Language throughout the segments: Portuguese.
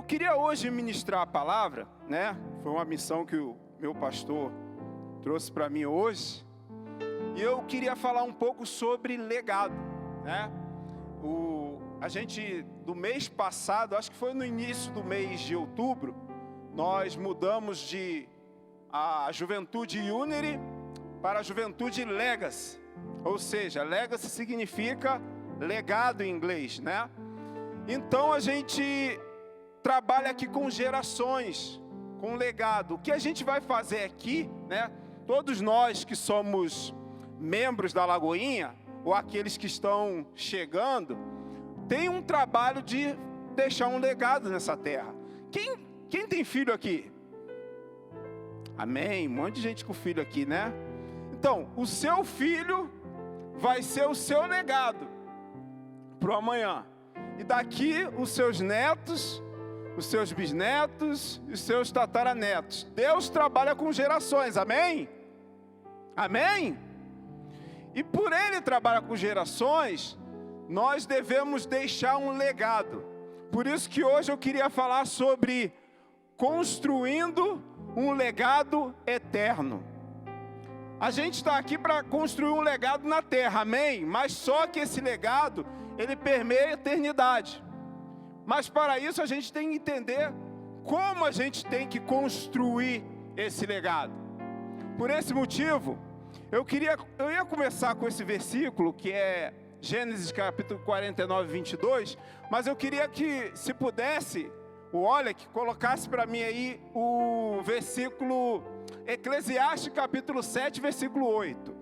queria hoje ministrar a palavra, né? Foi uma missão que o meu pastor trouxe para mim hoje. E eu queria falar um pouco sobre legado, né? A gente, do mês passado, acho que foi no início do mês de outubro, nós mudamos de a Juventude Unity para a Juventude Legacy. Ou seja, Legacy significa legado em inglês, né? Então a gente trabalha aqui com gerações, com legado. O que a gente vai fazer aqui, né? Todos nós que somos membros da Lagoinha, ou aqueles que estão chegando, tem um trabalho de deixar um legado nessa terra. Quem tem filho aqui? Amém? Um monte de gente com filho aqui, né? Então, o seu filho vai ser o seu legado para o amanhã. E daqui, os seus netos, os seus bisnetos e os seus tataranetos. Deus trabalha com gerações, amém? Amém? E por Ele trabalhar com gerações, nós devemos deixar um legado. Por isso que hoje eu queria falar sobre construindo um legado eterno. A gente está aqui para construir um legado na terra, amém? Mas só que esse legado, ele permeia a eternidade. Mas para isso a gente tem que entender como a gente tem que construir esse legado. Por esse motivo, eu ia começar com esse versículo, que é Gênesis capítulo 49, 22, mas eu queria que, se pudesse, o Olek colocasse para mim aí o versículo Eclesiastes capítulo 7, versículo 8.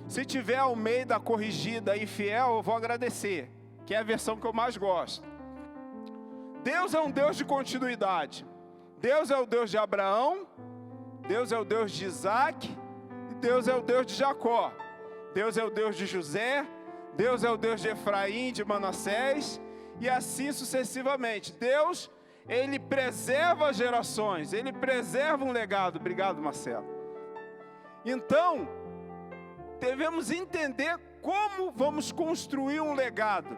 Se tiver Almeida corrigida e fiel, eu vou agradecer, que é a versão que eu mais gosto. Deus é um Deus de continuidade. Deus é o Deus de Abraão, Deus é o Deus de Isaac, e Deus é o Deus de Jacó. Deus é o Deus de José, Deus é o Deus de Efraim, de Manassés, e assim sucessivamente. Deus, Ele preserva as gerações, Ele preserva um legado. Obrigado, Marcelo. Então, devemos entender como vamos construir um legado.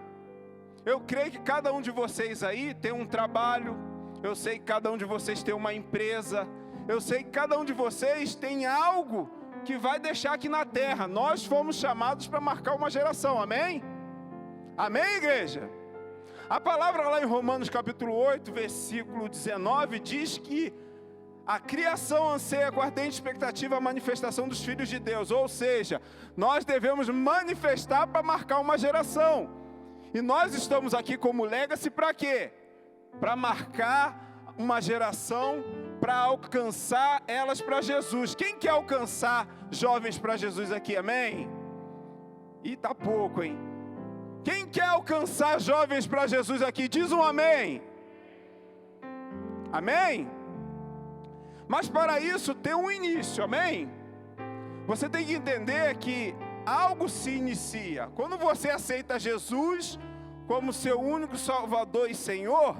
Eu creio que cada um de vocês aí tem um trabalho, eu sei que cada um de vocês tem uma empresa, eu sei que cada um de vocês tem algo que vai deixar aqui na terra. Nós fomos chamados para marcar uma geração, amém? Amém, igreja? A palavra lá em Romanos capítulo 8, versículo 19, diz que a criação anseia com ardente expectativa a manifestação dos filhos de Deus. Ou seja, nós devemos manifestar para marcar uma geração. E nós estamos aqui como Legacy para quê? Para marcar uma geração, para alcançar elas para Jesus. Quem quer alcançar jovens para Jesus aqui, amém? E tá pouco, hein? Quem quer alcançar jovens para Jesus aqui, diz um amém. Amém? Mas para isso tem um início, amém? Você tem que entender que algo se inicia. Quando você aceita Jesus como seu único Salvador e Senhor,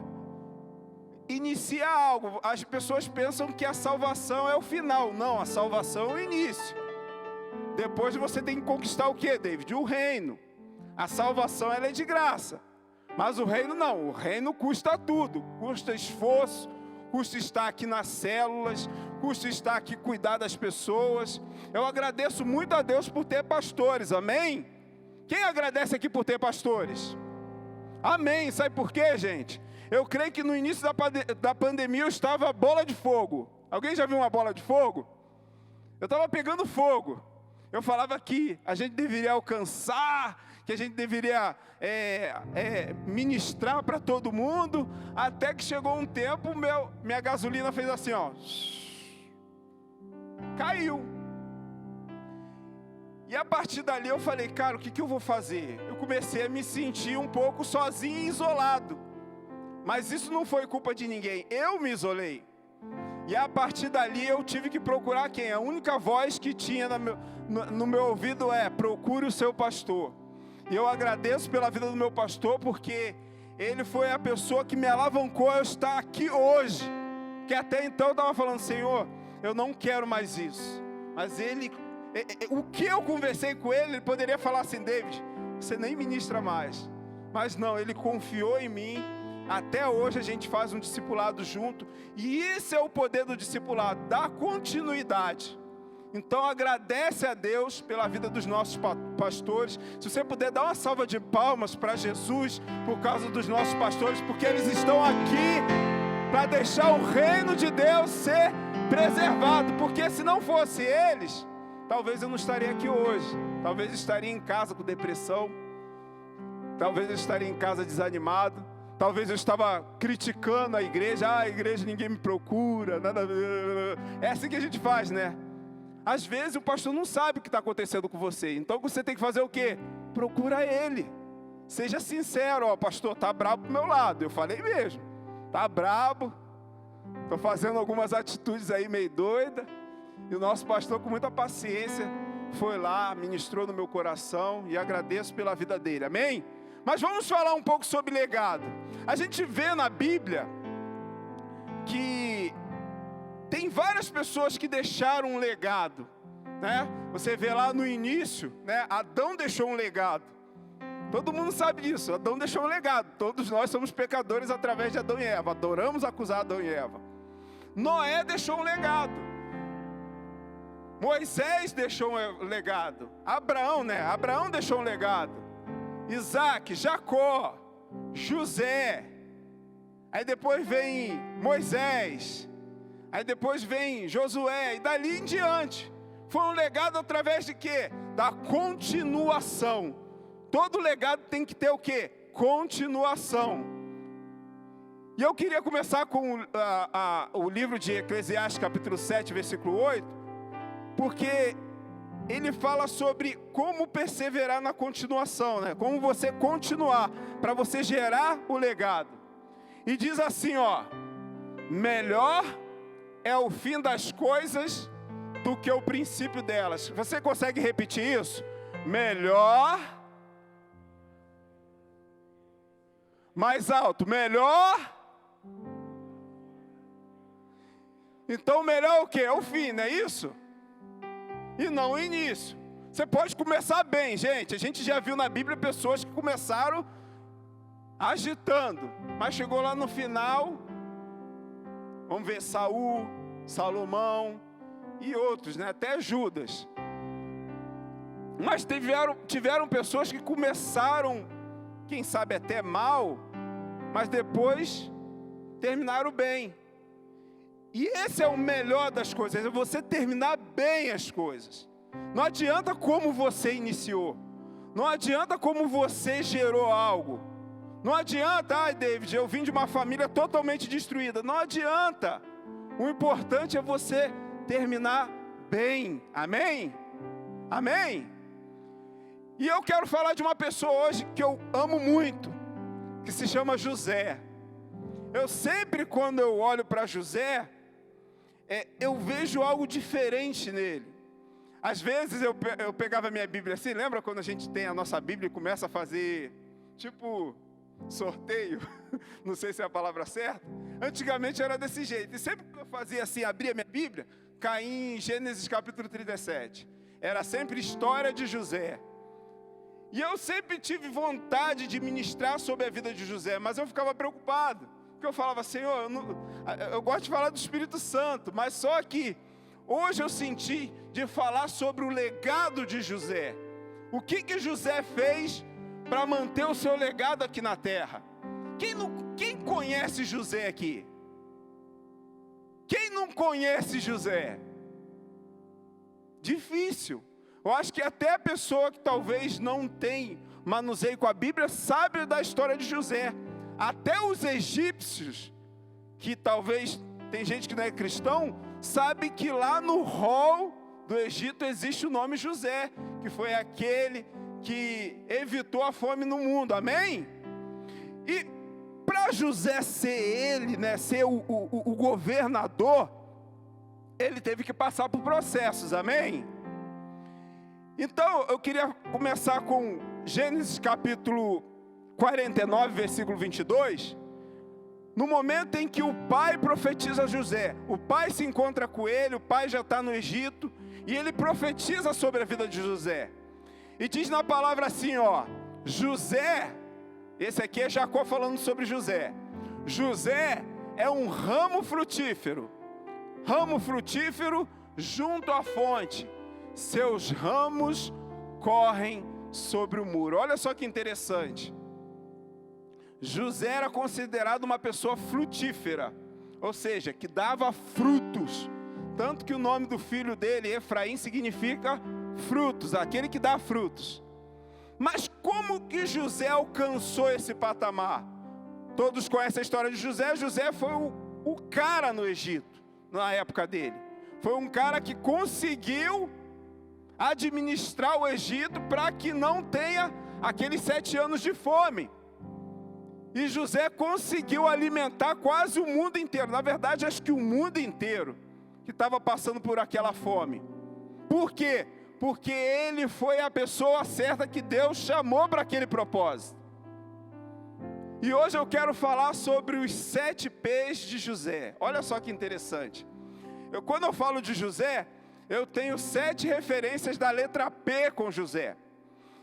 inicia algo. As pessoas pensam que a salvação é o final. Não, a salvação é o início. Depois você tem que conquistar o que, David? O reino. A salvação ela é de graça. Mas o reino não. O reino custa tudo. Custa esforço, custa estar aqui nas células, custa estar aqui cuidar das pessoas. Eu agradeço muito a Deus por ter pastores, amém? Quem agradece aqui por ter pastores? Amém. Sabe por quê, gente? Eu creio que no início da pandemia eu estava bola de fogo. Alguém já viu uma bola de fogo? Eu estava pegando fogo. Eu falava que a gente deveria alcançar, que a gente deveria ministrar para todo mundo, até que chegou um tempo, minha gasolina fez assim, ó, caiu. E a partir dali eu falei, cara, o que eu vou fazer? Eu comecei a me sentir um pouco sozinho e isolado. Mas isso não foi culpa de ninguém, eu me isolei. E a partir dali eu tive que procurar quem? A única voz que tinha no meu ouvido é: procure o seu pastor. E eu agradeço pela vida do meu pastor, porque ele foi a pessoa que me alavancou a eu estar aqui hoje. Que até então eu estava falando, Senhor, eu não quero mais isso. Mas o que eu conversei com ele poderia falar assim, David, você nem ministra mais. Mas não, ele confiou em mim. Até hoje a gente faz um discipulado junto. E isso é o poder do discipulado, dar continuidade. Então agradece a Deus pela vida dos nossos pastores. Se você puder dar uma salva de palmas para Jesus por causa dos nossos pastores, porque eles estão aqui para deixar o reino de Deus ser preservado. Porque se não fosse eles, talvez eu não estaria aqui hoje. Talvez eu estaria em casa com depressão. Talvez eu estaria em casa desanimado. Talvez eu estava criticando a igreja. A igreja ninguém me procura. Nada. É assim que a gente faz, né? Às vezes o pastor não sabe o que está acontecendo com você. Então você tem que fazer o quê? Procura ele. Seja sincero, ó, pastor, está brabo pro meu lado. Eu falei mesmo. Está brabo. Estou fazendo algumas atitudes aí meio doida. E o nosso pastor, com muita paciência, foi lá, ministrou no meu coração. E agradeço pela vida dele. Amém? Mas vamos falar um pouco sobre legado. A gente vê na Bíblia que tem várias pessoas que deixaram um legado, né? Você vê lá no início, né? Adão deixou um legado. Todo mundo sabe disso. Adão deixou um legado. Todos nós somos pecadores através de Adão e Eva. Adoramos acusar Adão e Eva. Noé deixou um legado. Moisés deixou um legado. Abraão, né? Abraão deixou um legado. Isaac, Jacó, José. Aí depois vem Moisés. Aí depois vem Josué, e dali em diante. Foi um legado através de quê? Da continuação. Todo legado tem que ter o quê? Continuação. E eu queria começar com o livro de Eclesiastes, capítulo 7, versículo 8, porque ele fala sobre como perseverar na continuação, né? Como você continuar, para você gerar o legado. E diz assim, ó: melhor é o fim das coisas do que o princípio delas. Você consegue repetir isso? Melhor. Mais alto. Melhor. Então melhor é o quê? É o fim, não é isso? E não o início. Você pode começar bem, gente. A gente já viu na Bíblia pessoas que começaram agitando, mas chegou lá no final. Vamos ver Saul, Salomão e outros, né? Até Judas. Mas tiveram pessoas que começaram, quem sabe até mal, mas depois terminaram bem. E esse é o melhor das coisas, é você terminar bem as coisas. Não adianta como você iniciou. Não adianta como você gerou algo. Não adianta, ai David, eu vim de uma família totalmente destruída. Não adianta. O importante é você terminar bem. Amém? Amém? E eu quero falar de uma pessoa hoje que eu amo muito, que se chama José. Eu sempre, quando eu olho para José, eu vejo algo diferente nele. Às vezes eu pegava a minha Bíblia assim, lembra quando a gente tem a nossa Bíblia e começa a fazer, tipo, sorteio? Não sei se é a palavra certa. Antigamente era desse jeito. E sempre que eu fazia assim, abria a minha Bíblia, caía em Gênesis capítulo 37. Era sempre história de José. E eu sempre tive vontade de ministrar sobre a vida de José, mas eu ficava preocupado. Porque eu falava, Senhor, eu gosto de falar do Espírito Santo, mas só que hoje eu senti de falar sobre o legado de José. O que José fez para manter o seu legado aqui na terra? Quem conhece José aqui? Quem não conhece José? Difícil. Eu acho que até a pessoa que talvez não tem manuseio com a Bíblia sabe da história de José. Até os egípcios, que talvez tem gente que não é cristão, sabe que lá no rol do Egito existe o nome José, que foi aquele que evitou a fome no mundo, amém? E para José ser ele, né, ser o governador, ele teve que passar por processos, amém? Então eu queria começar com Gênesis capítulo 49, versículo 22, no momento em que o pai profetiza a José. O pai se encontra com ele, o pai já está no Egito, e ele profetiza sobre a vida de José. E diz na palavra assim, ó: José, esse aqui é Jacó falando sobre José. José é um ramo frutífero junto à fonte. Seus ramos correm sobre o muro. Olha só que interessante. José era considerado uma pessoa frutífera, ou seja, que dava frutos. Tanto que o nome do filho dele, Efraim, significa frutos, aquele que dá frutos. Mas como que José alcançou esse patamar? Todos conhecem a história de José. José foi o cara no Egito, na época dele. Foi um cara que conseguiu administrar o Egito para que não tenha aqueles 7 anos de fome. E José conseguiu alimentar quase o mundo inteiro. Na verdade, acho que o mundo inteiro que estava passando por aquela fome. Por quê? Porque ele foi a pessoa certa que Deus chamou para aquele propósito. E hoje eu quero falar sobre os 7 P's de José. Olha só que interessante. Quando eu falo de José, eu tenho 7 referências da letra P com José.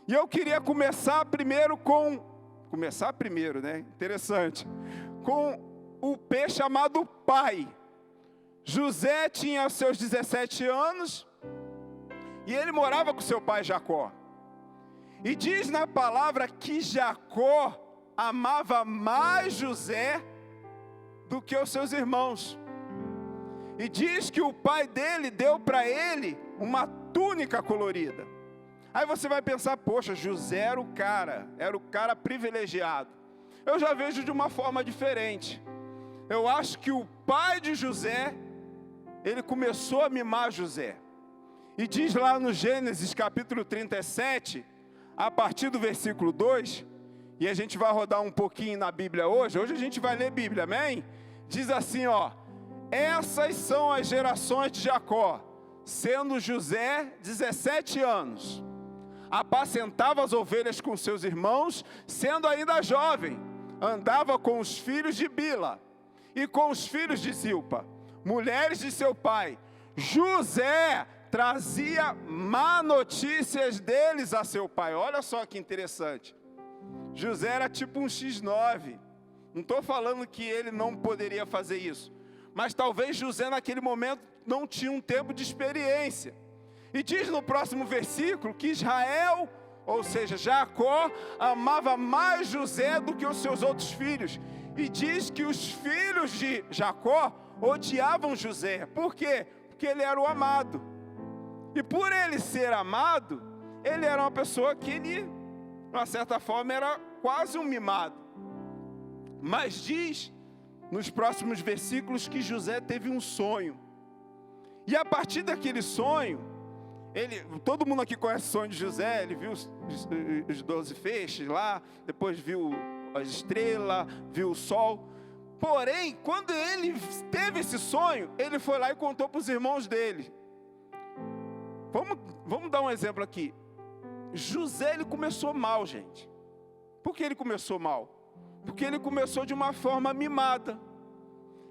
E eu queria começar primeiro, né? Interessante. Com o P chamado pai. José tinha seus 17 anos e ele morava com seu pai Jacó. E diz na palavra que Jacó amava mais José do que os seus irmãos. E diz que o pai dele deu para ele uma túnica colorida. Aí você vai pensar, poxa, José era o cara privilegiado. Eu já vejo de uma forma diferente. Eu acho que o pai de José, ele começou a mimar José. E diz lá no Gênesis capítulo 37, a partir do versículo 2, e a gente vai rodar um pouquinho na Bíblia hoje a gente vai ler Bíblia, amém? Diz assim, essas são as gerações de Jacó, sendo José 17 anos. Apacentava as ovelhas com seus irmãos, sendo ainda jovem, andava com os filhos de Bila e com os filhos de Zilpa, mulheres de seu pai. José trazia má notícias deles a seu pai. Olha só que interessante. José era tipo um X9. Não estou falando que ele não poderia fazer isso, mas talvez José naquele momento não tinha um tempo de experiência. E diz no próximo versículo que Israel, ou seja, Jacó, amava mais José do que os seus outros filhos. E diz que os filhos de Jacó odiavam José. Por quê? Porque ele era o amado. E por ele ser amado, ele era uma pessoa que ele, de uma certa forma, era quase um mimado. Mas diz nos próximos versículos que José teve um sonho. E a partir daquele sonho, todo mundo aqui conhece o sonho de José. Ele viu os 12 feixes lá, depois viu as estrelas, viu o sol. Porém, quando ele teve esse sonho, ele foi lá e contou para os irmãos dele. Vamos dar um exemplo aqui. José, ele começou mal, gente. Por que ele começou mal? Porque ele começou de uma forma mimada.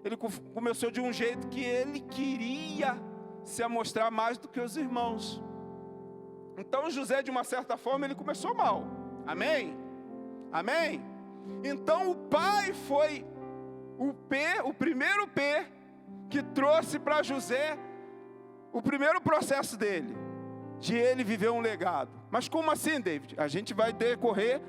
Ele começou de um jeito que ele queria se amostrar mais do que os irmãos. Então José, de uma certa forma, ele começou mal. Amém? Amém? Então o pai foi o primeiro P que trouxe para José o primeiro processo dele, de ele viver um legado. Mas como assim, David? A gente vai decorrer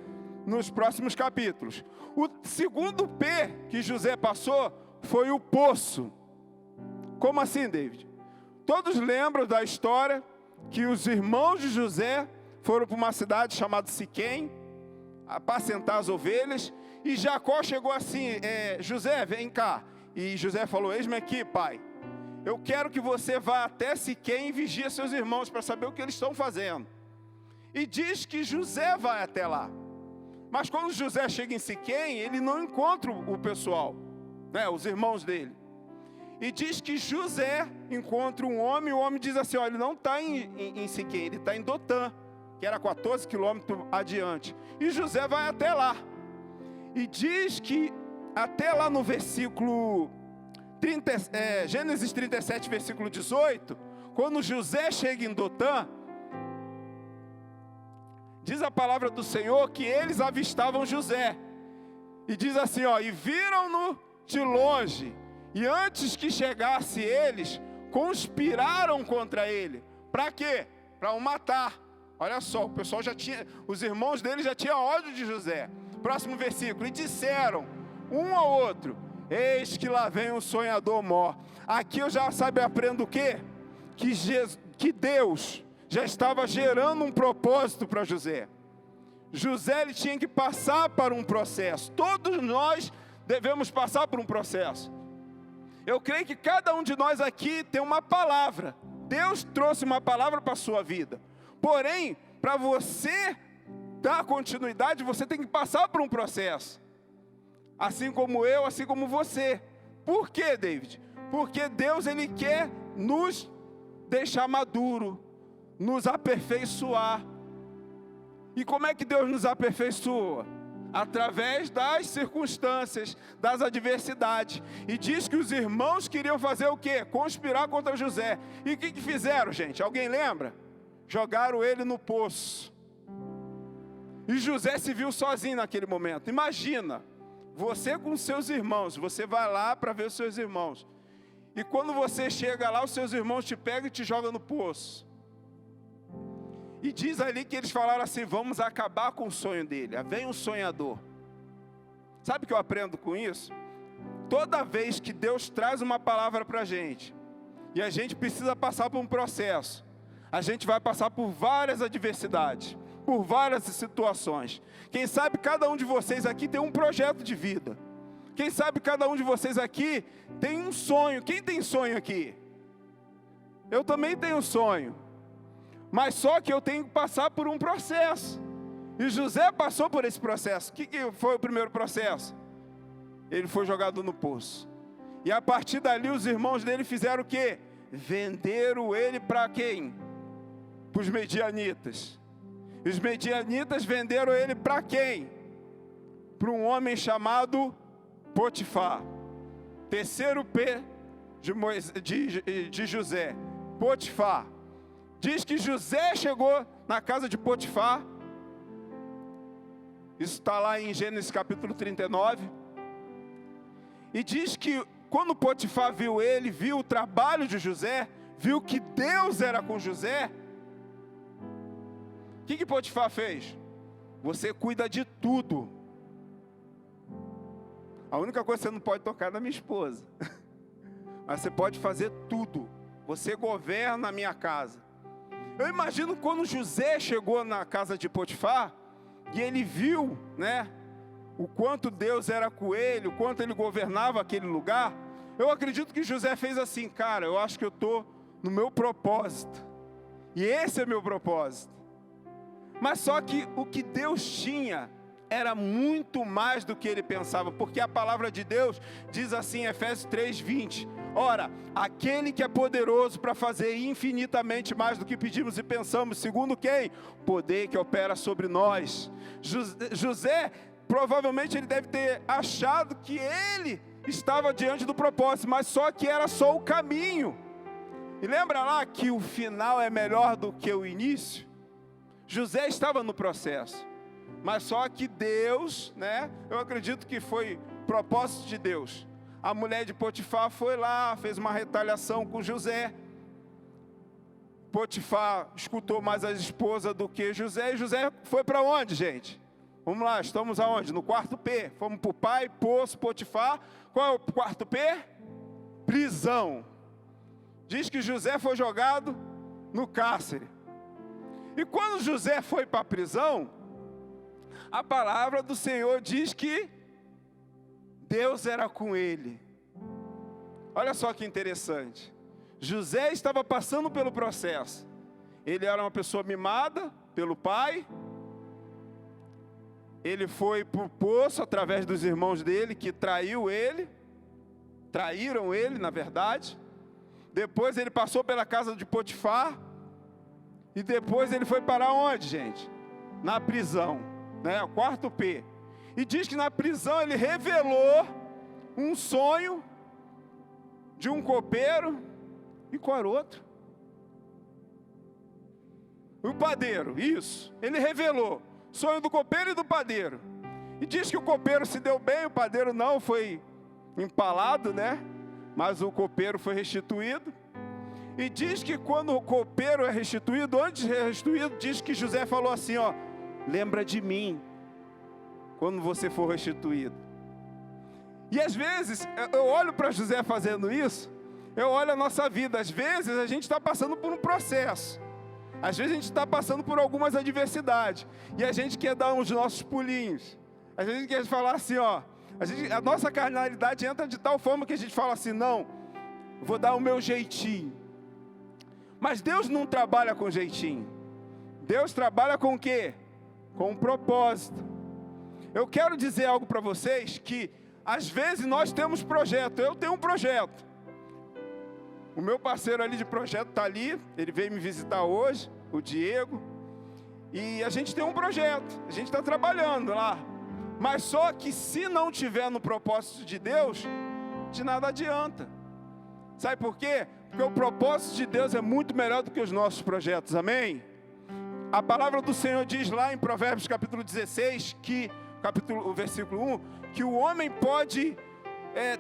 nos próximos capítulos. O segundo P que José passou foi o poço. Como assim, David? Todos lembram da história que os irmãos de José foram para uma cidade chamada Siquém, apacentar as ovelhas, e Jacó chegou assim, José, vem cá. E José falou, eis-me aqui, pai. Eu quero que você vá até Siquém e vigie seus irmãos para saber o que eles estão fazendo. E diz que José vai até lá. Mas quando José chega em Siquém, ele não encontra o pessoal, os irmãos dele. E diz que José encontra um homem, e o homem diz assim, ele não está em Siquém, ele está em Dotã, que era 14 quilômetros adiante. E José vai até lá. E diz que até lá no versículo Gênesis 37, versículo 18, quando José chega em Dotã, diz a palavra do Senhor que eles avistavam José. E diz assim, ó, e viram-no de longe, e antes que chegasse eles, conspiraram contra ele. Para quê? Para o matar. Olha só, o pessoal já tinha, os irmãos dele já tinham ódio de José. Próximo versículo, e disseram um ao outro, eis que lá vem um sonhador mor. Aqui eu já aprendo o quê? Que Deus já estava gerando um propósito para José. José, ele tinha que passar por um processo. Todos nós devemos passar por um processo. Eu creio que cada um de nós aqui tem uma palavra. Deus trouxe uma palavra para a sua vida. Porém, para você dar continuidade, você tem que passar por um processo. Assim como eu, assim como você. Por quê, David? Porque Deus, ele quer nos deixar maduro, nos aperfeiçoar. E como é que Deus nos aperfeiçoa? Através das circunstâncias, das adversidades. E diz que os irmãos queriam fazer o quê? Conspirar contra José. E o que fizeram, gente? Alguém lembra? Jogaram ele no poço. E José se viu sozinho naquele momento. Imagina, você com seus irmãos, você vai lá para ver os seus irmãos. E quando você chega lá, os seus irmãos te pegam e te jogam no poço. E diz ali que eles falaram assim, vamos acabar com o sonho dele. Vem um sonhador. Sabe o que eu aprendo com isso? Toda vez que Deus traz uma palavra para a gente, e a gente precisa passar por um processo, a gente vai passar por várias adversidades, por várias situações. Quem sabe cada um de vocês aqui tem um projeto de vida. Quem sabe cada um de vocês aqui tem um sonho. Quem tem sonho aqui? Eu também tenho sonho. Mas só que eu tenho que passar por um processo. E José passou por esse processo. O que foi o primeiro processo? Ele foi jogado no poço. E a partir dali os irmãos dele fizeram o quê? Venderam ele para quem? Para os medianitas. E os medianitas venderam ele para quem? Para um homem chamado Potifar. Terceiro P de José. Potifar. Diz que José chegou na casa de Potifar. Isso está lá em Gênesis capítulo 39. E diz que quando Potifar viu ele, viu o trabalho de José, viu que Deus era com José. O que Potifar fez? Você cuida de tudo. A única coisa que você não pode tocar é na minha esposa. Mas você pode fazer tudo. Você governa a minha casa. Eu imagino quando José chegou na casa de Potifar, e ele viu, né, o quanto Deus era com ele, o quanto ele governava aquele lugar. Eu acredito que José fez assim, cara, eu acho que eu estou no meu propósito. E esse é meu propósito. Mas só que o que Deus tinha era muito mais do que ele pensava, porque a palavra de Deus diz assim em Efésios 3:20, ora, aquele que é poderoso para fazer infinitamente mais do que pedimos e pensamos, segundo quem? Poder que opera sobre nós. José, provavelmente ele deve ter achado que ele estava diante do propósito, mas só que era só o caminho. E lembra lá que o final é melhor do que o início? José estava no processo. Mas só que Deus, né? Eu acredito que foi propósito de Deus. A mulher de Potifar foi lá, fez uma retaliação com José. Potifar escutou mais a esposa do que José. E José foi para onde, gente? Vamos lá, estamos aonde? No quarto P. Fomos para o pai, poço, Potifar. Qual é o quarto P? Prisão. Diz que José foi jogado no cárcere. E quando José foi para a prisão, a palavra do Senhor diz que Deus era com ele. Olha só que interessante. José estava passando pelo processo. Ele era uma pessoa mimada pelo pai. Ele foi para o poço através dos irmãos dele, que traíram ele, na verdade. Depois ele passou pela casa de Potifar. E depois ele foi para onde, gente? Na prisão, né? O quarto P. E diz que na prisão ele revelou um sonho de um copeiro. E qual era o outro? O padeiro, isso. Ele revelou sonho do copeiro e do padeiro. E diz que o copeiro se deu bem, o padeiro não, foi empalado, né? Mas o copeiro foi restituído. E diz que quando o copeiro é restituído, antes de ser restituído, diz que José falou assim, ó, lembra de mim, quando você for restituído. E às vezes, eu olho para José fazendo isso, eu olho a nossa vida, às vezes a gente está passando por um processo, às vezes a gente está passando por algumas adversidades, e a gente quer dar uns nossos pulinhos, a gente quer falar assim, ó, a nossa carnalidade entra de tal forma que a gente fala assim, não, vou dar o meu jeitinho. Mas Deus não trabalha com jeitinho. Deus trabalha com o quê? Com um propósito. Eu quero dizer algo para vocês que, às vezes, nós temos projeto. Eu tenho um projeto. O meu parceiro ali de projeto está ali. Ele veio me visitar hoje, o Diego. E a gente tem um projeto. A gente está trabalhando lá. Mas só que se não tiver no propósito de Deus, de nada adianta. Sabe por quê? Porque o propósito de Deus é muito melhor do que os nossos projetos, amém? A palavra do Senhor diz lá em Provérbios capítulo 16, o versículo 1, que o homem pode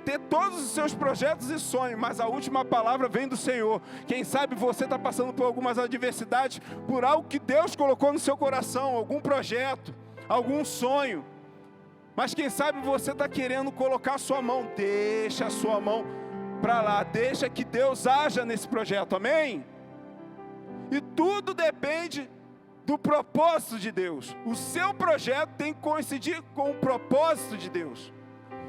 ter todos os seus projetos e sonhos, mas a última palavra vem do Senhor. Quem sabe você está passando por algumas adversidades, por algo que Deus colocou no seu coração, algum projeto, algum sonho, mas quem sabe você está querendo colocar a sua mão, deixa a sua mão para lá, deixa que Deus haja nesse projeto, amém? E tudo depende do propósito de Deus. O seu projeto tem que coincidir com o propósito de Deus.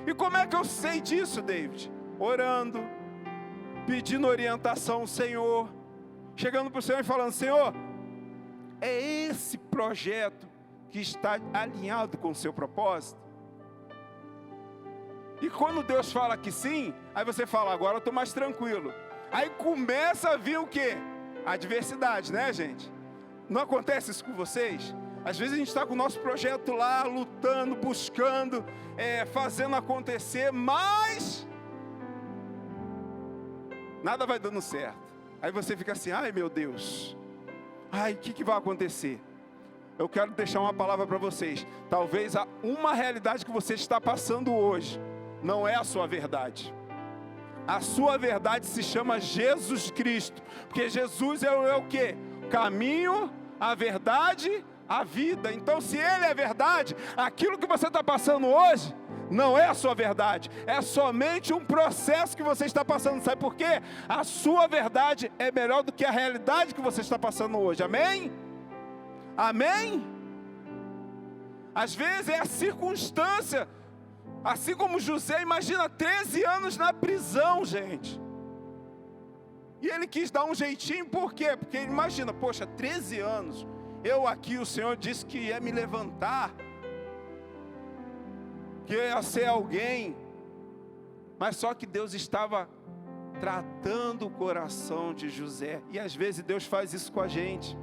E como é que eu sei disso, David? Orando, pedindo orientação ao Senhor, chegando para o Senhor e falando, Senhor, é esse projeto que está alinhado com o seu propósito? E quando Deus fala que sim, aí você fala, agora eu estou mais tranquilo. Aí começa a vir o quê? A adversidade, né, gente? Não acontece isso com vocês? Às vezes a gente está com o nosso projeto lá, lutando, buscando, fazendo acontecer, mas nada vai dando certo. Aí você fica assim, ai meu Deus, ai, o que vai acontecer? Eu quero deixar uma palavra para vocês. Talvez uma realidade que você está passando hoje não é a sua verdade. A sua verdade se chama Jesus Cristo. Porque Jesus é o quê? O caminho, a verdade, a vida. Então se Ele é verdade, aquilo que você está passando hoje não é a sua verdade. É somente um processo que você está passando. Sabe por quê? A sua verdade é melhor do que a realidade que você está passando hoje. Amém? Amém? Às vezes é a circunstância. Assim como José, imagina 13 anos na prisão, gente. E ele quis dar um jeitinho, por quê? Porque ele imagina, poxa, 13 anos, eu aqui, o Senhor disse que ia me levantar, que ia ser alguém, mas só que Deus estava tratando o coração de José. E às vezes Deus faz isso com a gente.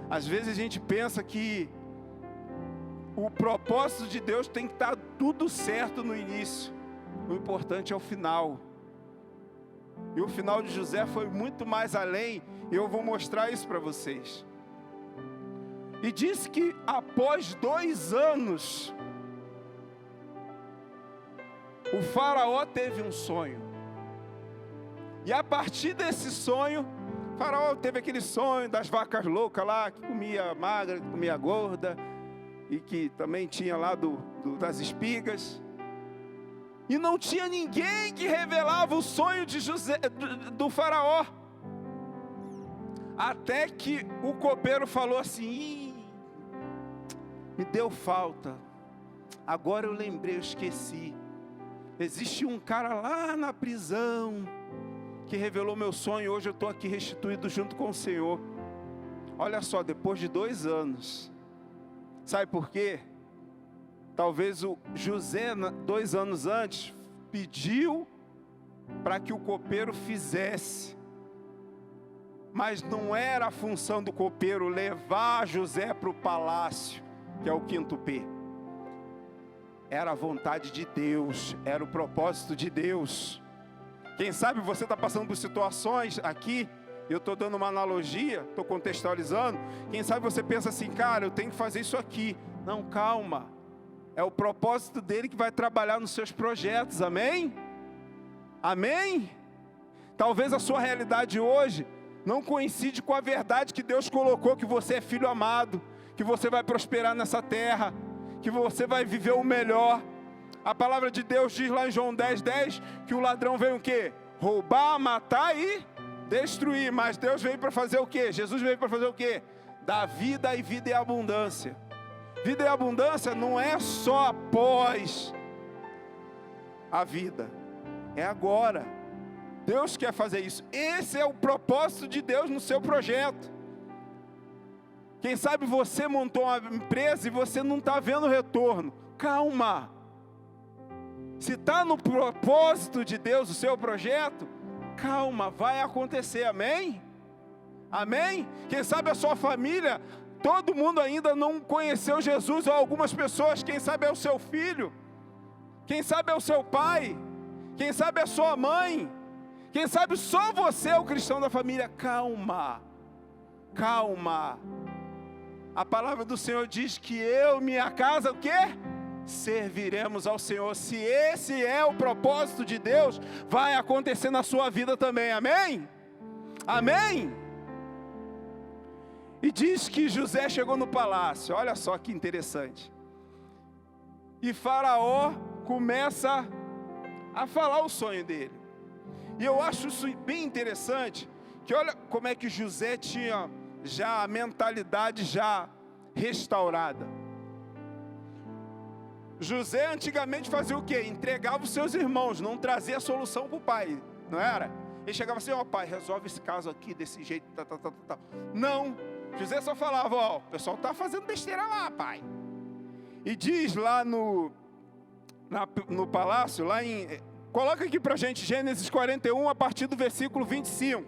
Às vezes a gente pensa que o propósito de Deus tem que estar tudo certo no início. O importante é o final. E o final de José foi muito mais além. E eu vou mostrar isso para vocês. E diz que após 2 anos, o faraó teve um sonho. E a partir desse sonho, o faraó teve aquele sonho das vacas loucas lá, que comia magra, que comia gorda, e que também tinha lá das espigas. E não tinha ninguém que revelava o sonho de José, do faraó. Até que o copeiro falou assim, me deu falta. Agora eu lembrei, eu esqueci. Existe um cara lá na prisão que revelou meu sonho. Hoje eu estou aqui restituído junto com o Senhor. Olha só, depois de 2 anos. Sabe por quê? Talvez o José, 2 anos antes, pediu para que o copeiro fizesse. Mas não era a função do copeiro levar José para o palácio, que é o 5º P. Era a vontade de Deus, era o propósito de Deus. Quem sabe você está passando por situações aqui, eu estou dando uma analogia, estou contextualizando. Quem sabe você pensa assim, cara, eu tenho que fazer isso aqui. Não, calma. É o propósito dele que vai trabalhar nos seus projetos, amém? Amém? Talvez a sua realidade hoje não coincide com a verdade que Deus colocou, que você é filho amado, que você vai prosperar nessa terra, que você vai viver o melhor. A palavra de Deus diz lá em João 10:10, que o ladrão veio o quê? Roubar, matar e destruir. Mas Deus veio para fazer o quê? Jesus veio para fazer o quê? Dar vida e vida em abundância. Vida em abundância não é só após a vida, é agora. Deus quer fazer isso. Esse é o propósito de Deus no seu projeto. Quem sabe você montou uma empresa e você não está vendo o retorno. Calma. Se está no propósito de Deus o seu projeto, calma, vai acontecer, amém? Amém? Quem sabe a sua família, todo mundo ainda não conheceu Jesus, ou algumas pessoas, quem sabe é o seu filho, quem sabe é o seu pai, quem sabe é a sua mãe, quem sabe só você é o cristão da família. Calma, calma. A palavra do Senhor diz que eu e minha casa, o quê? Serviremos ao Senhor. Se esse é o propósito de Deus, vai acontecer na sua vida também, amém? Amém? E diz que José chegou no palácio, olha só que interessante. E Faraó começa a falar o sonho dele. E eu acho isso bem interessante, que olha como é que José tinha já a mentalidade já restaurada. José antigamente fazia o quê? Entregava os seus irmãos, não trazia a solução para o pai, não era? Ele chegava assim, ó pai, resolve esse caso aqui desse jeito, tá. Não, José só falava, ó, o pessoal está fazendo besteira lá, pai. E diz lá no palácio, lá em... Coloca aqui para a gente, Gênesis 41, a partir do versículo 25.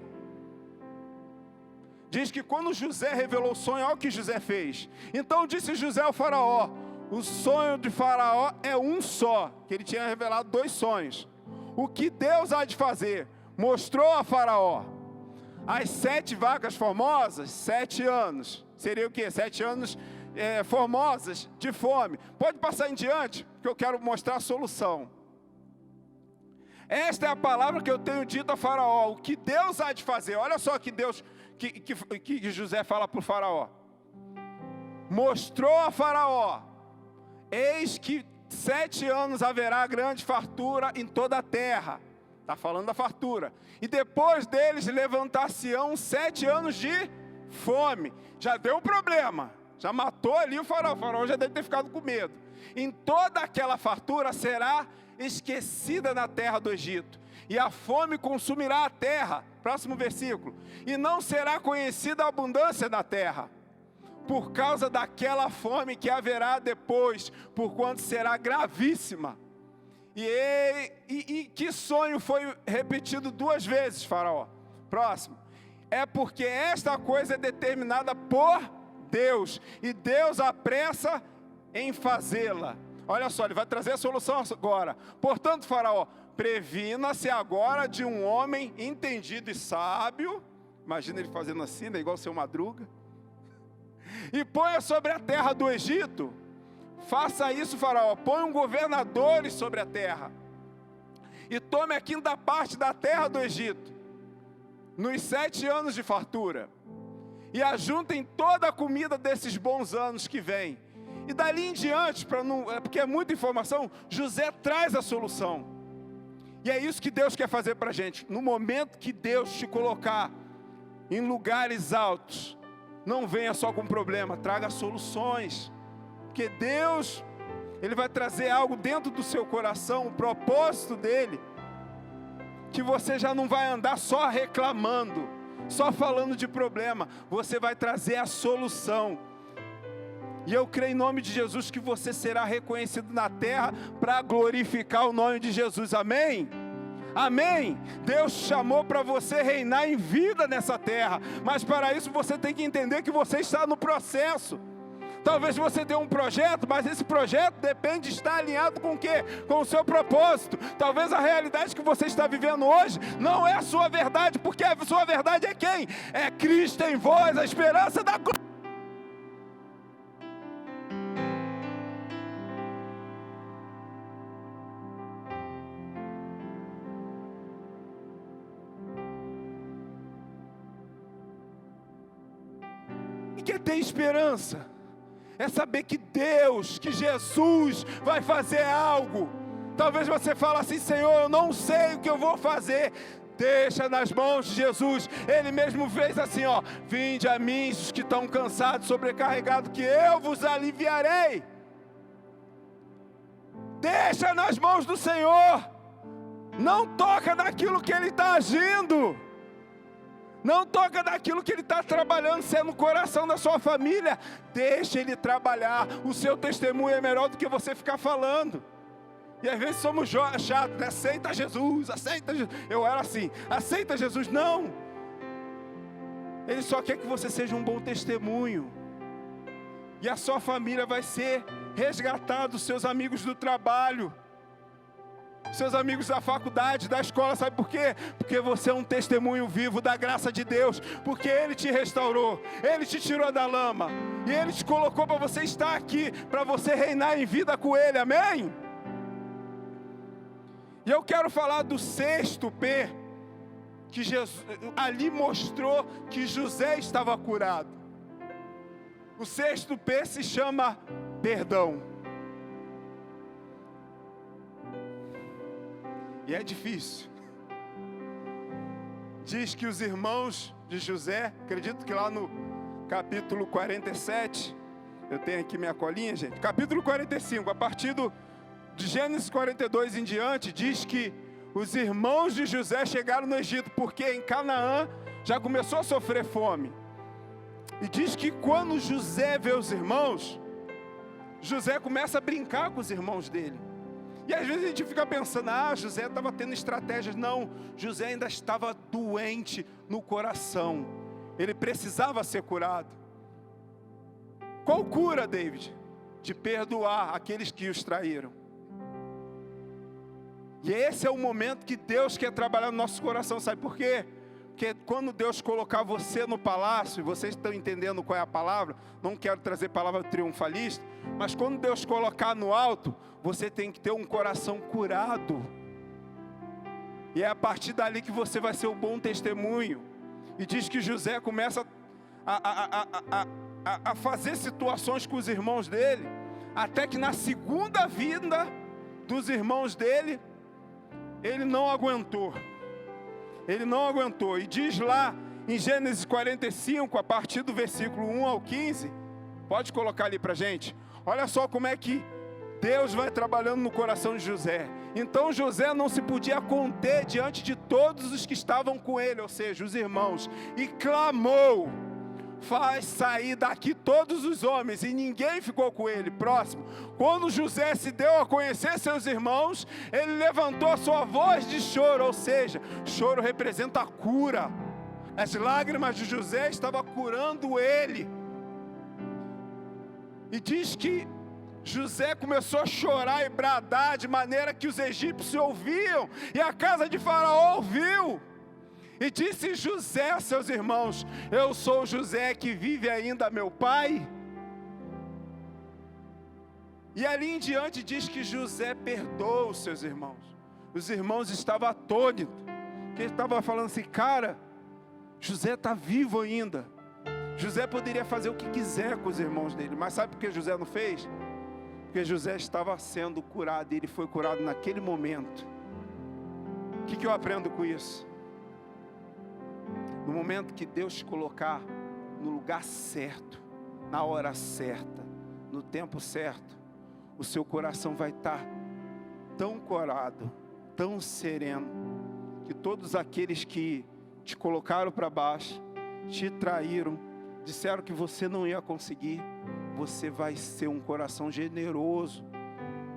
Diz que quando José revelou o sonho, olha o que José fez. Então disse José ao faraó, o sonho de Faraó é um só, que ele tinha revelado 2 sonhos. O que Deus há de fazer? Mostrou a Faraó as 7 vacas formosas, 7 anos. Seria o quê? 7 anos formosas de fome. Pode passar em diante, porque eu quero mostrar a solução. Esta é a palavra que eu tenho dito a Faraó. O que Deus há de fazer? Olha só que Deus, que José fala para o Faraó. Mostrou a Faraó. Eis que 7 anos haverá grande fartura em toda a terra. Está falando da fartura. E depois deles levantar-se-ão 7 anos de fome. Já deu problema. Já matou ali o faraó. O faraó já deve ter ficado com medo. Em toda aquela fartura será esquecida na terra do Egito. E a fome consumirá a terra. Próximo versículo. E não será conhecida a abundância na terra, por causa daquela fome que haverá depois, porquanto será gravíssima. E que sonho foi repetido 2 vezes, faraó? Próximo. É porque esta coisa é determinada por Deus, e Deus apressa em fazê-la. Olha só, ele vai trazer a solução agora. Portanto, faraó, previna-se agora de um homem entendido e sábio. Imagina ele fazendo assim, né, igual o seu Madruga. E ponha sobre a terra do Egito. Faça isso, faraó, ponha governadores sobre a terra. E tome a 5ª parte da terra do Egito, nos 7 anos de fartura. E ajuntem toda a comida desses bons anos que vêm. E dali em diante, porque é muita informação, José traz a solução. E é isso que Deus quer fazer para a gente. No momento que Deus te colocar em lugares altos, não venha só com problema, traga soluções. Porque Deus, Ele vai trazer algo dentro do seu coração, o propósito dEle, que você já não vai andar só reclamando, só falando de problema. Você vai trazer a solução. E eu creio em nome de Jesus que você será reconhecido na terra para glorificar o nome de Jesus, amém? Amém? Deus chamou para você reinar em vida nessa terra, mas para isso você tem que entender que você está no processo. Talvez você tenha um projeto, mas esse projeto depende de estar alinhado com o quê? Com o seu propósito. Talvez a realidade que você está vivendo hoje não é a sua verdade, porque a sua verdade é quem? É Cristo em vós, a esperança da glória. que é ter esperança? É saber que Deus, que Jesus vai fazer algo. Talvez você fale assim: Senhor, eu não sei o que eu vou fazer. Deixa nas mãos de Jesus. Ele mesmo fez assim, ó: vinde a mim os que estão cansados, sobrecarregados, que eu vos aliviarei. Deixa nas mãos do Senhor. Não toca naquilo que Ele está agindo. Não toca naquilo que Ele está trabalhando, se é no coração da sua família. Deixa Ele trabalhar. O seu testemunho é melhor do que você ficar falando. E às vezes somos chatos, né? Aceita Jesus, aceita Jesus. Eu era assim: aceita Jesus. Não. Ele só quer que você seja um bom testemunho. E a sua família vai ser resgatada, os seus amigos do trabalho, seus amigos da faculdade, da escola. Sabe por quê? Porque você é um testemunho vivo da graça de Deus. Porque Ele te restaurou, Ele te tirou da lama, e Ele te colocou para você estar aqui, para você reinar em vida com Ele, amém? E eu quero falar do 6º P, que Jesus ali mostrou que José estava curado. O 6º P se chama perdão. E é difícil. Diz que os irmãos de José, acredito que lá no capítulo 47, eu tenho aqui minha colinha, gente, capítulo 45, a partir de Gênesis 42 em diante, diz que os irmãos de José chegaram no Egito, porque em Canaã já começou a sofrer fome. E diz que quando José vê os irmãos, José começa a brincar com os irmãos dele. E às vezes a gente fica pensando: José estava tendo estratégias. Não, José ainda estava doente no coração. Ele precisava ser curado. Qual cura, David? De perdoar aqueles que os traíram. E esse é o momento que Deus quer trabalhar no nosso coração. Sabe por quê? Porque quando Deus colocar você no palácio, e vocês estão entendendo qual é a palavra, não quero trazer palavra triunfalista, mas quando Deus colocar no alto, você tem que ter um coração curado. E é a partir dali que você vai ser um bom testemunho. E diz que José começa a fazer situações com os irmãos dele, até que na segunda vinda dos irmãos dele, ele não aguentou. Ele não aguentou. E diz lá em Gênesis 45, a partir do versículo 1 ao 15, pode colocar ali para a gente. Olha só como é que Deus vai trabalhando no coração de José. Então José não se podia conter diante de todos os que estavam com ele, ou seja, os irmãos, e clamou: faz sair daqui todos os homens. E ninguém ficou com ele. Próximo. Quando José se deu a conhecer seus irmãos, ele levantou a sua voz de choro, ou seja, choro representa a cura. As lágrimas de José estavam curando ele. E diz que José começou a chorar e bradar de maneira que os egípcios ouviam, e a casa de Faraó ouviu. E disse José a seus irmãos: eu sou José que vive ainda meu pai? E ali em diante diz que José perdoou os seus irmãos. Os irmãos estavam atônitos, porque ele estava falando assim: cara, José está vivo ainda. José poderia fazer o que quiser com os irmãos dele, mas sabe por que José não fez? Porque José estava sendo curado, e ele foi curado naquele momento. O que eu aprendo com isso? No momento que Deus te colocar no lugar certo, na hora certa, no tempo certo, o seu coração vai estar tão corado, tão sereno, que todos aqueles que te colocaram para baixo, te traíram, disseram que você não ia conseguir, você vai ser um coração generoso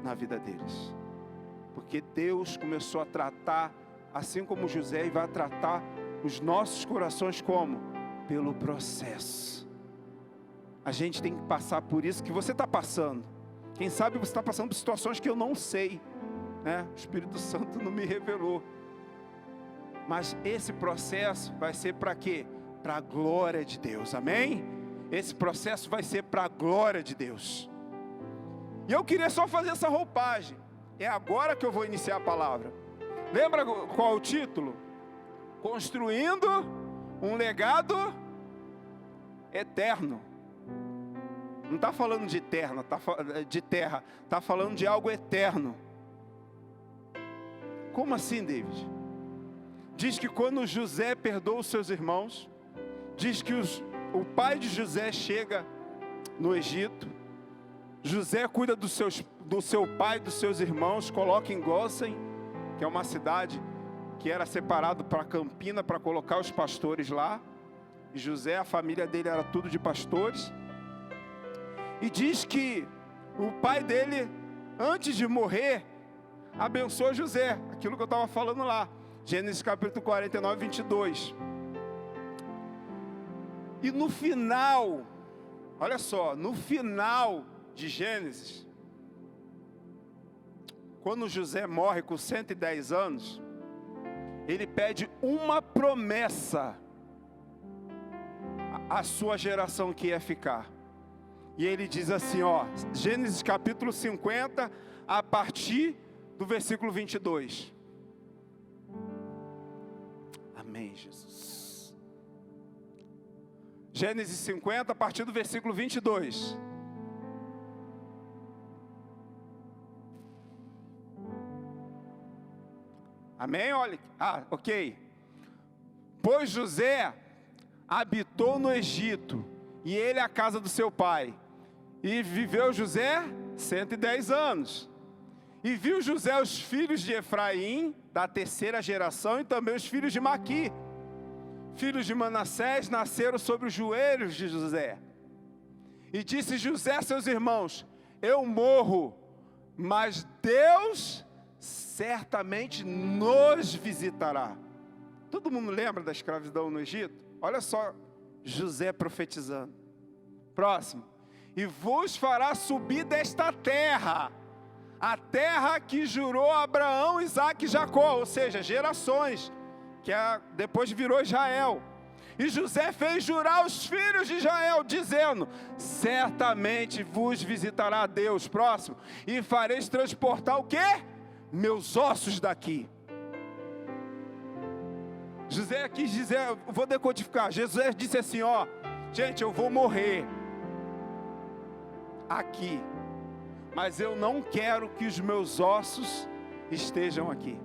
na vida deles. Porque Deus começou a tratar, assim como José, e vai tratar os nossos corações como? Pelo processo. A gente tem que passar por isso que você está passando. Quem sabe você está passando por situações que eu não sei, né? O Espírito Santo não me revelou. Mas esse processo vai ser para quê? Para a glória de Deus, amém? Esse processo vai ser para a glória de Deus. E eu queria só fazer essa roupagem. É agora que eu vou iniciar a palavra. Lembra qual é o título? Construindo um legado eterno. Não está falando de terra, está falando de algo eterno. Como assim, David? Diz que quando José perdoa os seus irmãos, diz que o pai de José chega no Egito, José cuida do seu pai e dos seus irmãos, coloca em Gósen, que é uma cidade que era separado para Campina, para colocar os pastores lá. E José, a família dele era tudo de pastores. E diz que o pai dele, antes de morrer, abençoou José, aquilo que eu estava falando lá, Gênesis capítulo 49, 22. E no final, olha só, no final de Gênesis, quando José morre com 110 anos, ele pede uma promessa à sua geração que ia ficar. E ele diz assim, ó, Gênesis capítulo 50, a partir do versículo 22. Amém, Jesus. Gênesis 50, a partir do versículo 22. Amém? Olha, ok. Pois José habitou no Egito, e ele a casa do seu pai. E viveu José 110 anos. E viu José os filhos de Efraim, da terceira geração, e também os filhos de Maqui. Filhos de Manassés nasceram sobre os joelhos de José. E disse José a seus irmãos: eu morro, mas Deus certamente nos visitará. Todo mundo lembra da escravidão no Egito? Olha só José profetizando. Próximo. E vos fará subir desta terra, a terra que jurou a Abraão, Isaque e Jacó, ou seja, gerações, que depois virou Israel. E José fez jurar os filhos de Israel, dizendo: certamente vos visitará Deus. Próximo. E fareis transportar o quê? Meus ossos daqui. José quis dizer, vou decodificar. José disse assim, ó, gente, eu vou morrer aqui, mas eu não quero que os meus ossos estejam aqui.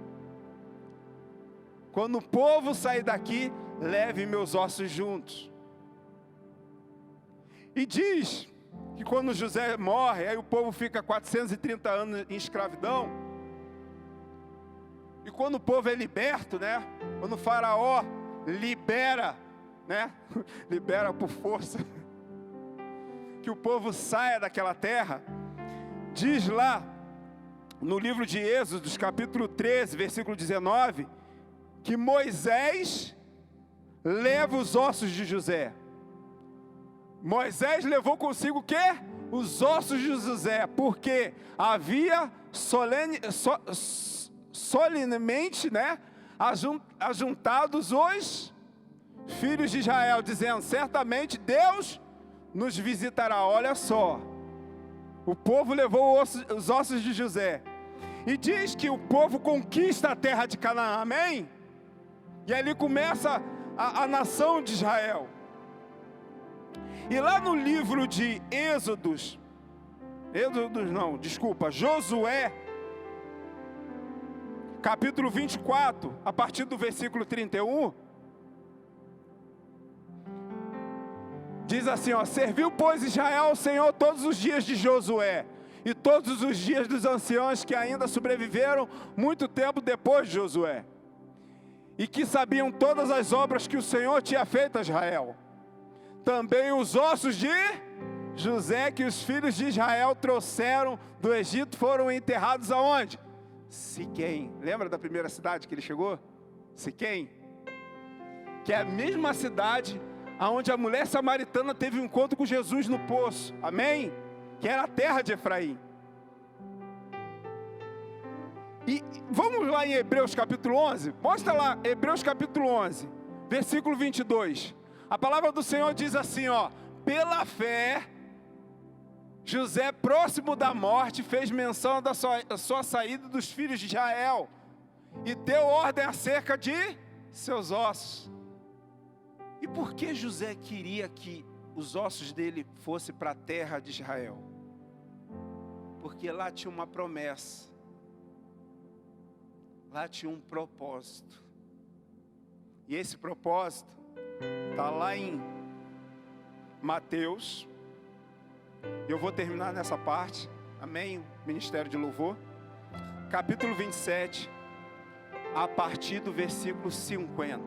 Quando o povo sair daqui, leve meus ossos juntos. E diz que quando José morre, aí o povo fica 430 anos em escravidão. E quando o povo é liberto, né? Quando o faraó libera, né? Libera por força, que o povo saia daquela terra. Diz lá, no livro de Êxodo, capítulo 13, versículo 19, que Moisés leva os ossos de José. Moisés levou consigo o quê? Os ossos de José, porque havia solenemente, né, ajuntados os filhos de Israel, dizendo: certamente Deus nos visitará. Olha só, o povo levou os ossos de José, e diz que o povo conquista a terra de Canaã, amém? E ali começa a nação de Israel. E lá no livro de Josué, capítulo 24, a partir do versículo 31, diz assim, ó: serviu, pois, Israel ao Senhor todos os dias de Josué, e todos os dias dos anciãos que ainda sobreviveram muito tempo depois de Josué, e que sabiam todas as obras que o Senhor tinha feito a Israel. Também os ossos de José, que os filhos de Israel trouxeram do Egito, foram enterrados aonde? Siquém. Lembra da primeira cidade que ele chegou? Siquém. Que é a mesma cidade onde a mulher samaritana teve um encontro com Jesus no poço. Amém? Que era a terra de Efraim. E vamos lá em Hebreus capítulo 11. Mostra lá, Hebreus capítulo 11, versículo 22. A palavra do Senhor diz assim, ó: pela fé, José, próximo da morte, fez menção da sua saída dos filhos de Israel, e deu ordem acerca de seus ossos. E por que José queria que os ossos dele fossem para a terra de Israel. Porque lá tinha uma promessa. Lá tinha um propósito. E esse propósito está lá em Mateus. Eu vou terminar nessa parte. Amém? Ministério de Louvor. Capítulo 27, a partir do versículo 50.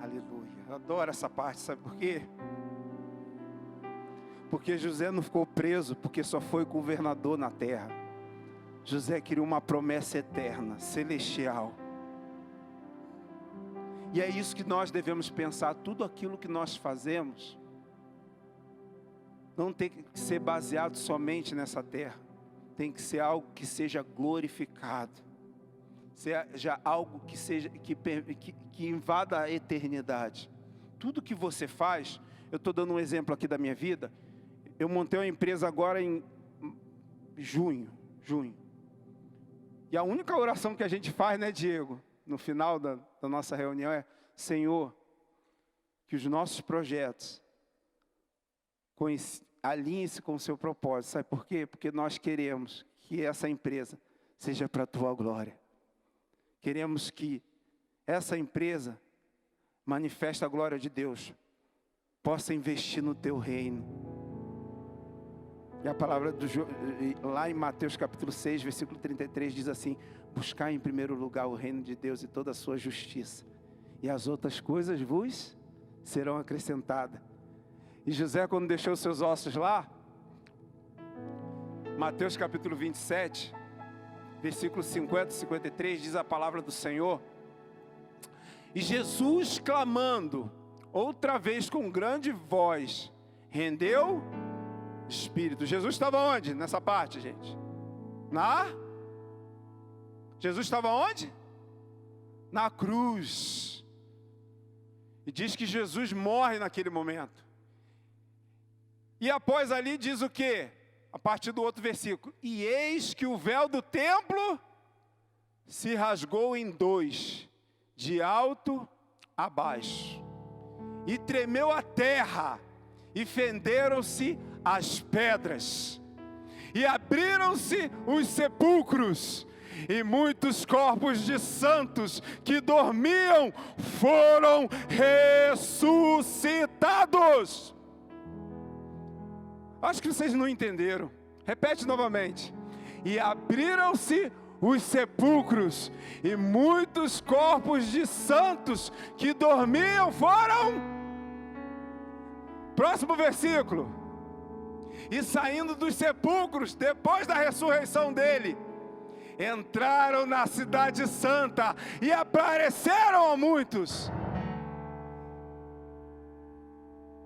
Aleluia. Eu adoro essa parte, sabe por quê? Porque José não ficou preso porque só foi governador na terra. José queria uma promessa eterna, celestial. E é isso que nós devemos pensar. Tudo aquilo que nós fazemos não tem que ser baseado somente nessa terra. Tem que ser algo que seja glorificado. Seja algo que invada a eternidade. Tudo que você faz, eu estou dando um exemplo aqui da minha vida. Eu montei uma empresa agora em junho. E a única oração que a gente faz, né, Diego? No final da nossa reunião é: Senhor, que os nossos projetos alinhem-se com o seu propósito. Sabe por quê? Porque nós queremos que essa empresa seja para a tua glória. Queremos que essa empresa manifeste a glória de Deus, possa investir no teu reino. E a palavra lá em Mateus capítulo 6, versículo 33 diz assim: buscar em primeiro lugar o reino de Deus e toda a sua justiça, e as outras coisas vos serão acrescentadas. E José, quando deixou seus ossos lá, Mateus capítulo 27, versículo 50 e 53, diz a palavra do Senhor: e Jesus, clamando outra vez com grande voz, rendeu espírito. Jesus estava onde nessa parte, gente? Jesus estava onde? Na cruz. E diz que Jesus morre naquele momento. E após ali diz o quê? A partir do outro versículo: e eis que o véu do templo se rasgou em dois, de alto a baixo, e tremeu a terra, e fenderam-se as pedras, e abriram-se os sepulcros, e muitos corpos de santos que dormiam foram ressuscitados. Acho que vocês não entenderam. Repete novamente. E abriram-se os sepulcros, e muitos corpos de santos que dormiam foram. Próximo versículo. E saindo dos sepulcros, depois da ressurreição dele, entraram na cidade santa e apareceram a muitos.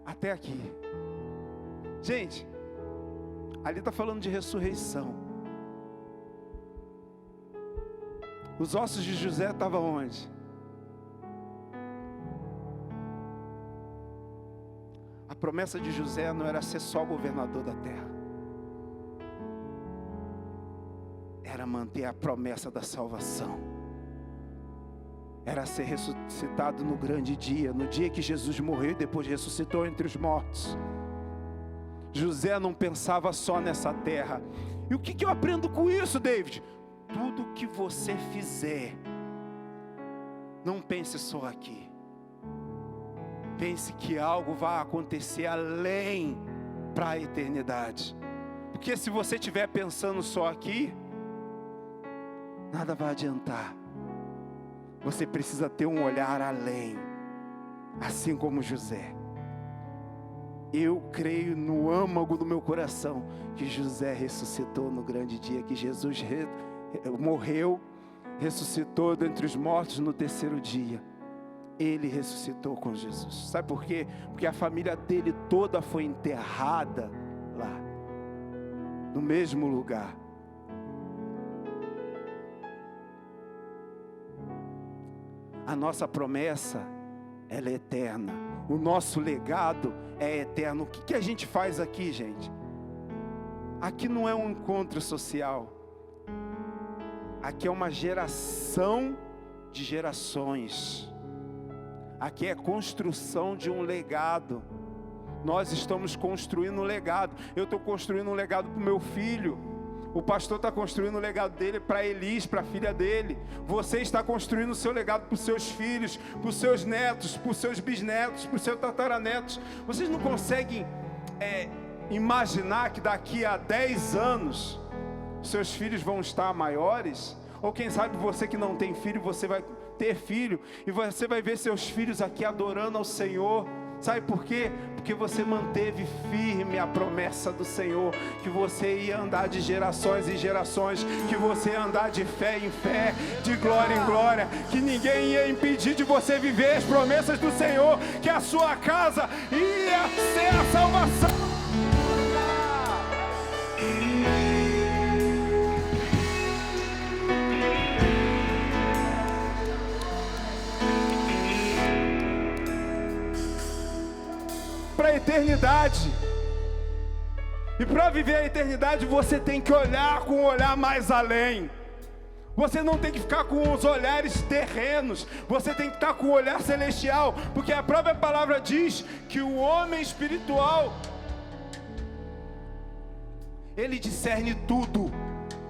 Até aqui. Gente, ali está falando de ressurreição. Os ossos de José estavam onde? A promessa de José não era ser só governador da terra. Era manter a promessa da salvação. Era ser ressuscitado no grande dia, no dia que Jesus morreu e depois ressuscitou entre os mortos. José não pensava só nessa terra. E o que eu aprendo com isso, David? Tudo que você fizer, não pense só aqui. Pense que algo vai acontecer além, para a eternidade. Porque se você estiver pensando só aqui, nada vai adiantar. Você precisa ter um olhar além, assim como José. Eu creio no âmago do meu coração que José ressuscitou no grande dia, que Jesus morreu, ressuscitou dentre os mortos no terceiro dia. Ele ressuscitou com Jesus. Sabe por quê? Porque a família dele toda foi enterrada lá, no mesmo lugar. A nossa promessa, ela é eterna. O nosso legado é eterno. O que a gente faz aqui, gente? Aqui não é um encontro social. Aqui é uma geração de gerações. Aqui é construção de um legado. Nós estamos construindo um legado. Eu estou construindo um legado para o meu filho. O pastor está construindo o legado dele para Elis, para a filha dele. Você está construindo o seu legado para os seus filhos, para os seus netos, para os seus bisnetos, para os seus tataranetos. Vocês não conseguem imaginar que daqui a 10 anos seus filhos vão estar maiores? Ou quem sabe você que não tem filho, você vai ter filho e você vai ver seus filhos aqui adorando ao Senhor. Sabe por quê? Porque você manteve firme a promessa do Senhor, que você ia andar de gerações em gerações, que você ia andar de fé em fé, de glória em glória, que ninguém ia impedir de você viver as promessas do Senhor, que a sua casa ia ser a salvação. Para a eternidade. E para viver a eternidade você tem que olhar com um olhar mais além. Você não tem que ficar com os olhares terrenos. Você tem que estar com o olhar celestial, porque a própria palavra diz que o homem espiritual, ele discerne tudo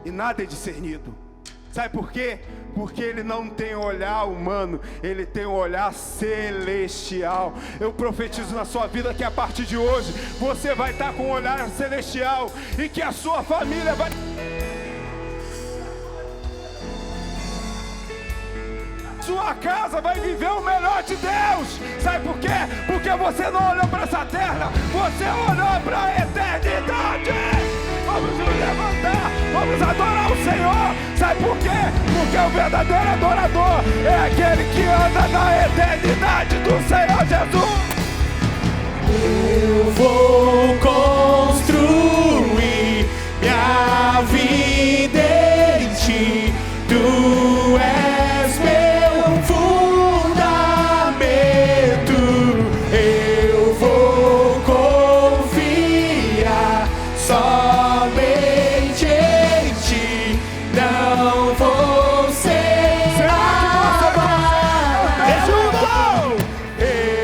e nada é discernido. Sabe por quê? Porque ele não tem olhar humano, ele tem um olhar celestial. Eu profetizo na sua vida que a partir de hoje você vai estar com um olhar celestial e que a sua família vai... Sua casa vai viver o melhor de Deus. Sabe por quê? Porque você não olhou para essa terra, você olhou para a eternidade. Vamos nos levantar, vamos adorar o Senhor. Sabe por quê? Porque o verdadeiro adorador é aquele que anda na eternidade do Senhor Jesus. Eu vou construir minha vida em ti. Tu és meu fundamento. Eu vou confiar somente em ti. Não vou ser abalado.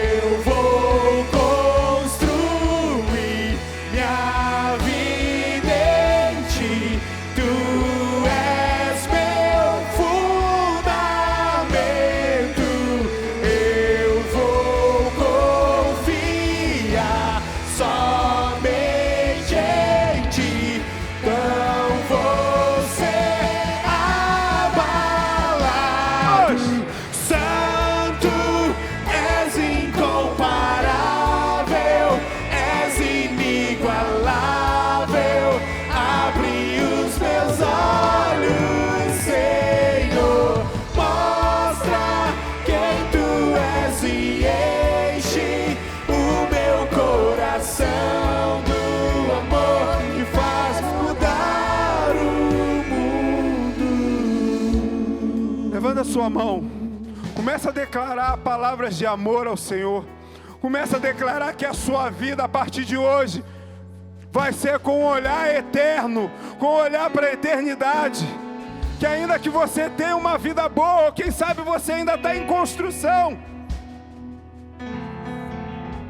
Eu vou construir minha vida em ti. Tu és meu fundamento. Eu vou confiar somente em ti. Não vou ser abalado. Santo, és incomparável, és inigualável. Abre os meus olhos, Senhor. Mostra quem tu és e enche o meu coração do amor que faz mudar o mundo. Levanta a sua mão. Começa a declarar palavras de amor ao Senhor. Começa a declarar que a sua vida a partir de hoje vai ser com um olhar eterno, com um olhar para a eternidade. Que ainda que você tenha uma vida boa, ou quem sabe você ainda está em construção,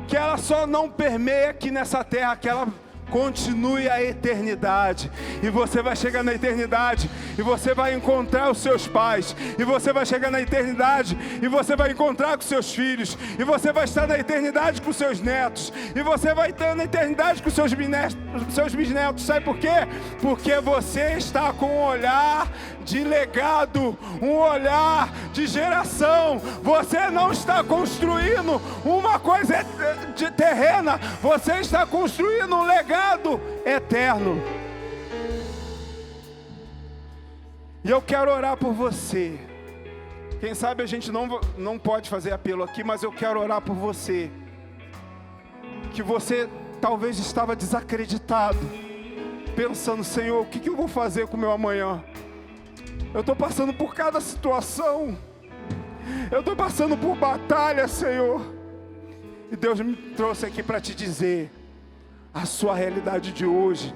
que ela só não permeia aqui nessa terra, que ela continue a eternidade. E você vai chegar na eternidade e você vai encontrar os seus pais. E você vai chegar na eternidade e você vai encontrar com seus filhos. E você vai estar na eternidade com seus netos. E você vai estar na eternidade com seus bisnetos. Sabe por quê? Porque você está com um olhar de legado, um olhar de geração. Você não está construindo uma coisa de terrena, você está construindo um legado eterno. E eu quero orar por você. Quem sabe a gente não pode fazer apelo aqui, mas eu quero orar por você. Que você talvez estava desacreditado, pensando: Senhor, o que eu vou fazer com o meu amanhã? Eu estou passando por cada situação. Eu estou passando por batalha, Senhor. E Deus me trouxe aqui para te dizer: a sua realidade de hoje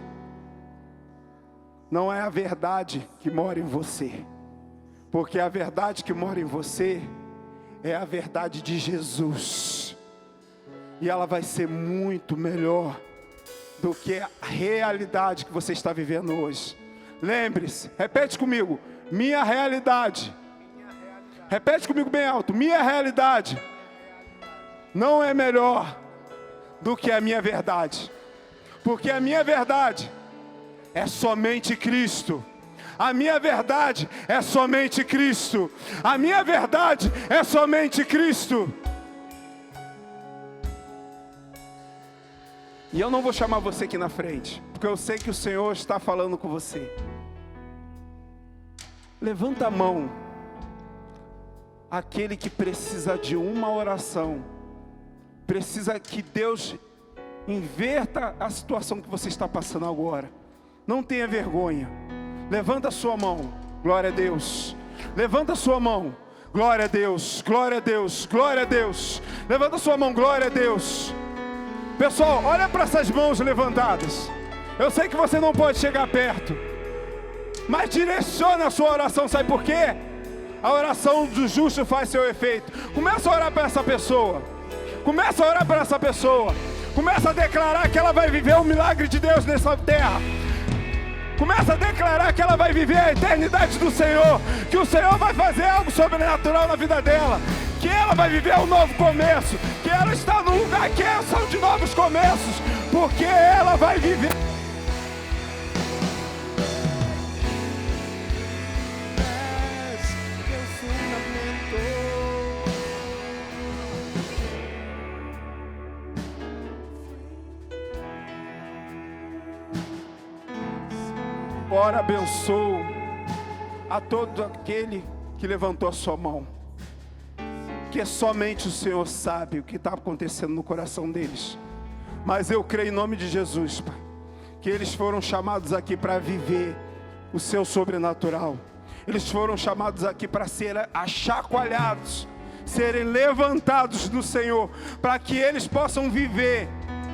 não é a verdade que mora em você. Porque a verdade que mora em você é a verdade de Jesus. E ela vai ser muito melhor do que a realidade que você está vivendo hoje. Lembre-se, repete comigo, minha realidade. Repete comigo bem alto, minha realidade não é melhor do que a minha verdade. Porque a minha verdade é somente Cristo. A minha verdade é somente Cristo. A minha verdade é somente Cristo. E eu não vou chamar você aqui na frente, porque eu sei que o Senhor está falando com você. Levanta a mão, aquele que precisa de uma oração, precisa que Deus inverta a situação que você está passando agora. Não tenha vergonha. Levanta a sua mão, glória a Deus. Levanta a sua mão, glória a Deus, glória a Deus, glória a Deus. Levanta a sua mão, glória a Deus. Pessoal, olha para essas mãos levantadas. Eu sei que você não pode chegar perto, mas direciona a sua oração, sabe por quê? A oração do justo faz seu efeito. Começa a orar para essa pessoa. Começa a orar para essa pessoa. Começa a declarar que ela vai viver o milagre de Deus nessa terra. Começa a declarar que ela vai viver a eternidade do Senhor. Que o Senhor vai fazer algo sobrenatural na vida dela. Que ela vai viver um novo começo. Que ela está num lugar que são de novos começos. Porque ela vai viver. Ora, abençoo a todo aquele que levantou a sua mão, que somente o Senhor sabe o que está acontecendo no coração deles. Mas eu creio em nome de Jesus, Pai, que eles foram chamados aqui para viver o seu sobrenatural. Eles foram chamados aqui para serem achacoalhados, serem levantados no Senhor, para que eles possam viver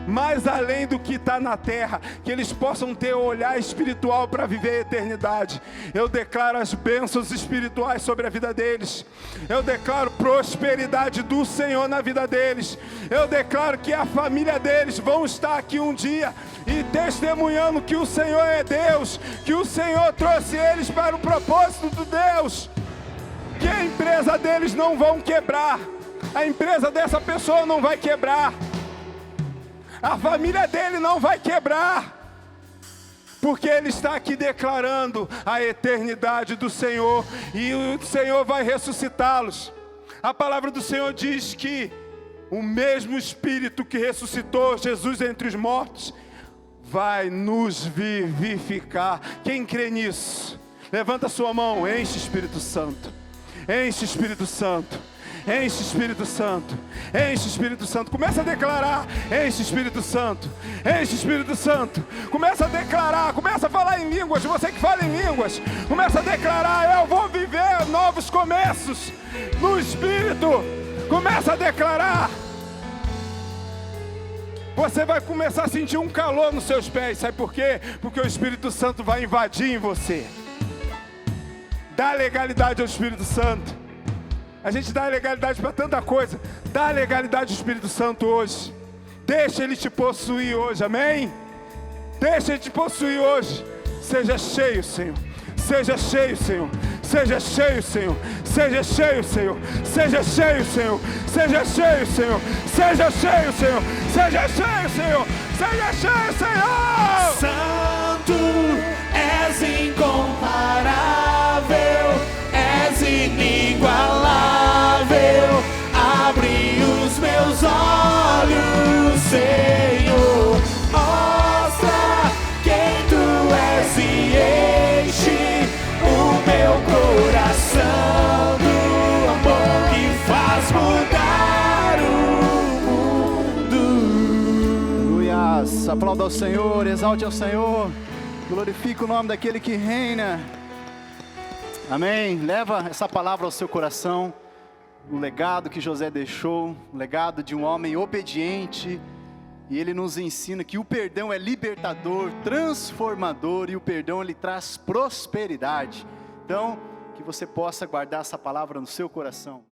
mais além do que está na terra, que eles possam ter o olhar espiritual para viver a eternidade. Eu declaro as bênçãos espirituais sobre a vida deles. Eu declaro prosperidade do Senhor na vida deles. Eu declaro que a família deles vão estar aqui um dia e testemunhando que o Senhor é Deus, que o Senhor trouxe eles para o propósito de Deus, que a empresa deles não vão quebrar, a empresa dessa pessoa não vai quebrar, a família dele não vai quebrar, porque ele está aqui declarando a eternidade do Senhor, e o Senhor vai ressuscitá-los. A palavra do Senhor diz que o mesmo Espírito que ressuscitou Jesus entre os mortos vai nos vivificar. Quem crê nisso? Levanta a sua mão. Enche Espírito Santo, enche Espírito Santo, enche Espírito Santo, enche Espírito Santo. Começa a declarar: enche Espírito Santo, enche Espírito Santo. Começa a declarar, começa a falar em línguas. Você que fala em línguas, começa a declarar: eu vou viver novos começos no Espírito. Começa a declarar. Você vai começar a sentir um calor nos seus pés. Sabe por quê? Porque o Espírito Santo vai invadir em você. Dá legalidade ao Espírito Santo. A gente dá legalidade para tanta coisa. Dá legalidade ao Espírito Santo hoje. Deixa Ele te possuir hoje, amém? Deixa Ele te possuir hoje. Seja cheio, Senhor. Seja cheio, Senhor. Seja cheio, Senhor. Seja cheio, Senhor. Seja cheio, Senhor. Seja cheio, Senhor. Seja cheio, Senhor. Seja cheio, Senhor. Seja cheio, Senhor. Santo, és incomparável, és inigualável. Abre os meus olhos, Senhor. Mostra quem tu és e enche o meu coração do amor que faz mudar o mundo. Aleluias. Aplauda ao Senhor, exalte ao Senhor, glorifique o nome daquele que reina. Amém. Leva essa palavra ao seu coração, o legado que José deixou, o legado de um homem obediente. E ele nos ensina que o perdão é libertador, transformador, e o perdão ele traz prosperidade. Então, que você possa guardar essa palavra no seu coração.